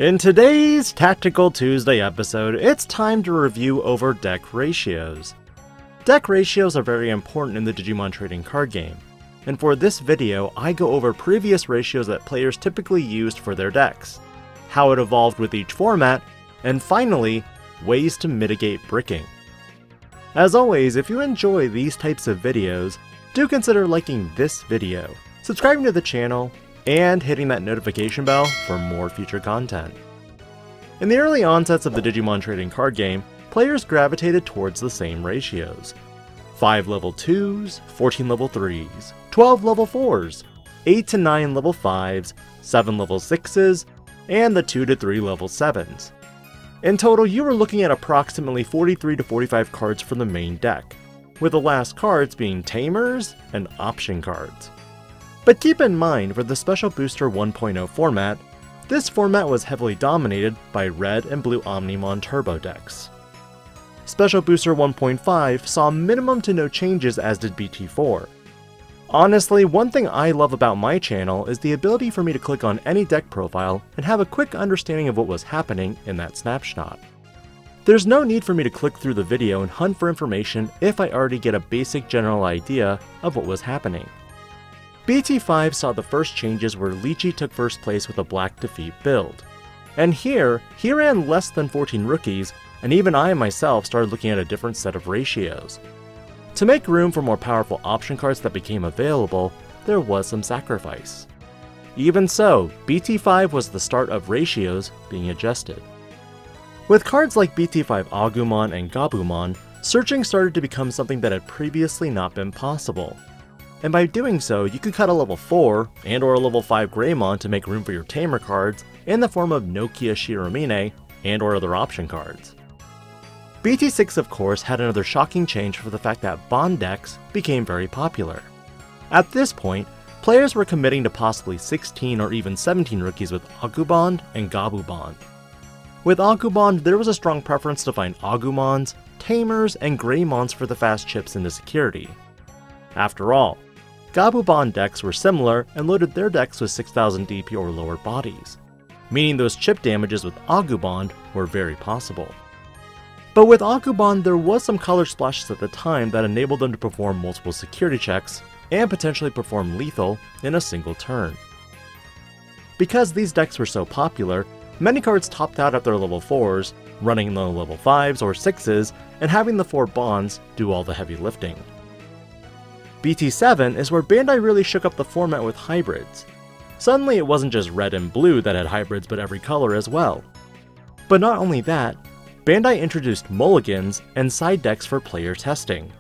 In today's Tactical Tuesday episode, it's time to review over deck ratios. Deck ratios are very important in the Digimon trading card game, and for this video I go over previous ratios that players typically used for their decks, how it evolved with each format, and finally, ways to mitigate bricking. As always, if you enjoy these types of videos, do consider liking this video, subscribing to the channel, and hitting that notification bell for more future content. In the early onsets of the Digimon trading card game, players gravitated towards the same ratios. 5 level 2s, 14 level 3s, 12 level 4s, 8 to 9 level 5s, 7 level 6s, and the 2 to 3 level 7s. In total, you were looking at approximately 43 to 45 cards for the main deck, with the last cards being tamers and option cards. But keep in mind, for the Special Booster 1.0 format, this format was heavily dominated by Red and Blue Omnimon Turbo decks. Special Booster 1.5 saw minimum to no changes, as did BT4. Honestly, one thing I love about my channel is the ability for me to click on any deck profile and have a quick understanding of what was happening in that snapshot. There's no need for me to click through the video and hunt for information if I already get a basic general idea of what was happening. BT5 saw the first changes where Lychee took first place with a Black Defeat build. And here, he ran less than 14 rookies, and even I myself started looking at a different set of ratios. To make room for more powerful option cards that became available, there was some sacrifice. Even so, BT5 was the start of ratios being adjusted. With cards like BT5 Agumon and Gabumon, searching started to become something that had previously not been possible. And by doing so, you could cut a level 4 and or a level 5 Greymon to make room for your tamer cards in the form of Nokia Shiromine and or other option cards. BT6 of course had another shocking change for the fact that Bond decks became very popular. At this point, players were committing to possibly 16 or even 17 rookies with Agumon and Gabumon. With Agumon, there was a strong preference to find Agumons, tamers, and Greymons for the fast chips into security. After all, Gabumon decks were similar and loaded their decks with 6000 DP or lower bodies, meaning those chip damages with Agumon were very possible. But with Agumon, there was some color splashes at the time that enabled them to perform multiple security checks and potentially perform lethal in a single turn. Because these decks were so popular, many cards topped out at their level 4s, running low level 5s or 6s, and having the 4 bonds do all the heavy lifting. BT7 is where Bandai really shook up the format with hybrids. Suddenly it wasn't just red and blue that had hybrids but every color as well. But not only that, Bandai introduced mulligans and side decks for player testing.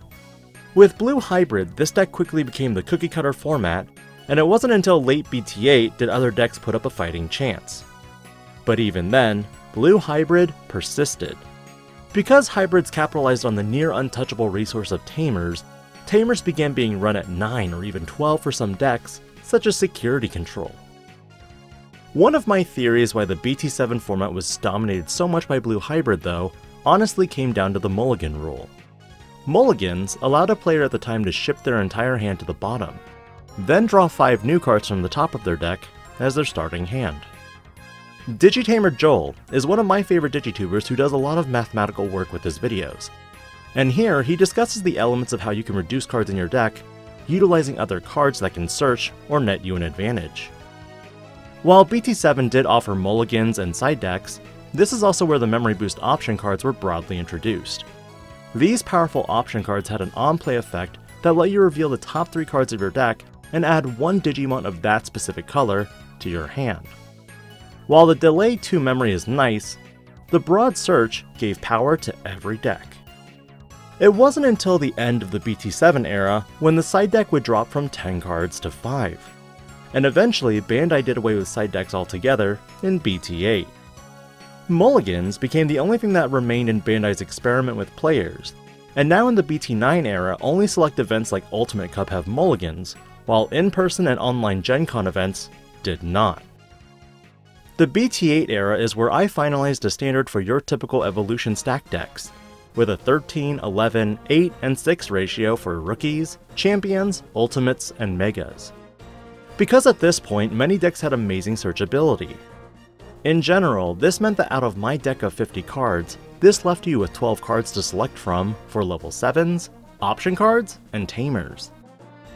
With Blue Hybrid, this deck quickly became the cookie cutter format, and it wasn't until late BT8 did other decks put up a fighting chance. But even then, Blue Hybrid persisted. Because hybrids capitalized on the near untouchable resource of tamers, tamers began being run at 9 or even 12 for some decks, such as security control. One of my theories why the BT7 format was dominated so much by Blue Hybrid though, honestly came down to the mulligan rule. Mulligans allowed a player at the time to ship their entire hand to the bottom, then draw 5 new cards from the top of their deck as their starting hand. Digitamer Joel is one of my favorite Digitubers who does a lot of mathematical work with his videos. And here, he discusses the elements of how you can reduce cards in your deck, utilizing other cards that can search or net you an advantage. While BT7 did offer mulligans and side decks, this is also where the Memory Boost option cards were broadly introduced. These powerful option cards had an on-play effect that let you reveal the top 3 cards of your deck and add one Digimon of that specific color to your hand. While the delay to memory is nice, the broad search gave power to every deck. It wasn't until the end of the BT7 era when the side deck would drop from 10 cards to 5. And eventually, Bandai did away with side decks altogether in BT8. Mulligans became the only thing that remained in Bandai's experiment with players, and now in the BT9 era, only select events like Ultimate Cup have mulligans, while in-person and online Gen Con events did not. The BT8 era is where I finalized a standard for your typical Evolution stack decks, with a 13, 11, 8, and 6 ratio for rookies, champions, ultimates, and megas. Because at this point, many decks had amazing searchability. In general, this meant that out of my deck of 50 cards, this left you with 12 cards to select from for level 7s, option cards, and tamers.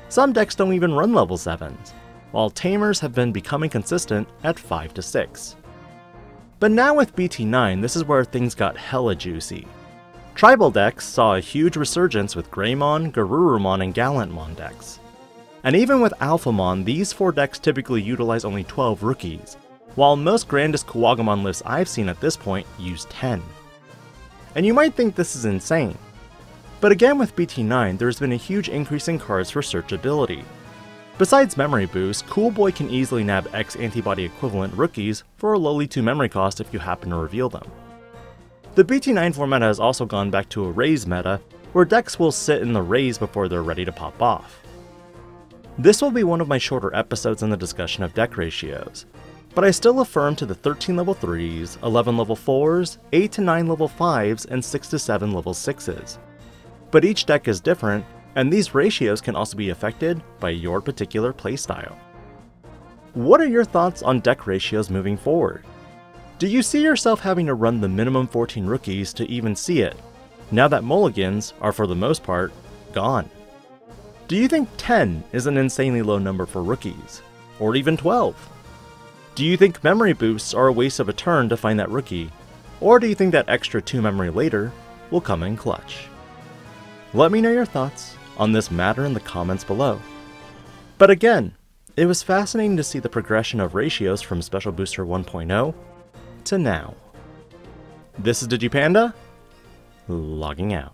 Some decks don't even run level 7s, while tamers have been becoming consistent at 5 to 6. But now with BT9, this is where things got hella juicy. Tribal decks saw a huge resurgence with Greymon, Garurumon, and Gallantmon decks. And even with Alphamon, these 4 decks typically utilize only 12 rookies, while most grandest Kuwagamon lists I've seen at this point use 10. And you might think this is insane. But again with BT9, there's been a huge increase in cards for searchability. Besides memory boost, Cool Boy can easily nab X-Antibody equivalent rookies for a lowly 2 memory cost if you happen to reveal them. The BT9 format has also gone back to a raise meta, where decks will sit in the raise before they're ready to pop off. This will be one of my shorter episodes in the discussion of deck ratios, but I still affirm to the 13 level 3s, 11 level 4s, 8 to 9 level 5s, and 6 to 7 level 6s. But each deck is different, and these ratios can also be affected by your particular playstyle. What are your thoughts on deck ratios moving forward? Do you see yourself having to run the minimum 14 rookies to even see it, now that mulligans are for the most part gone? Do you think 10 is an insanely low number for rookies, or even 12? Do you think memory boosts are a waste of a turn to find that rookie, or do you think that extra 2 memory later will come in clutch? Let me know your thoughts on this matter in the comments below. But again, it was fascinating to see the progression of ratios from Special Booster 1.0 to now. This is Digi-Panda, logging out.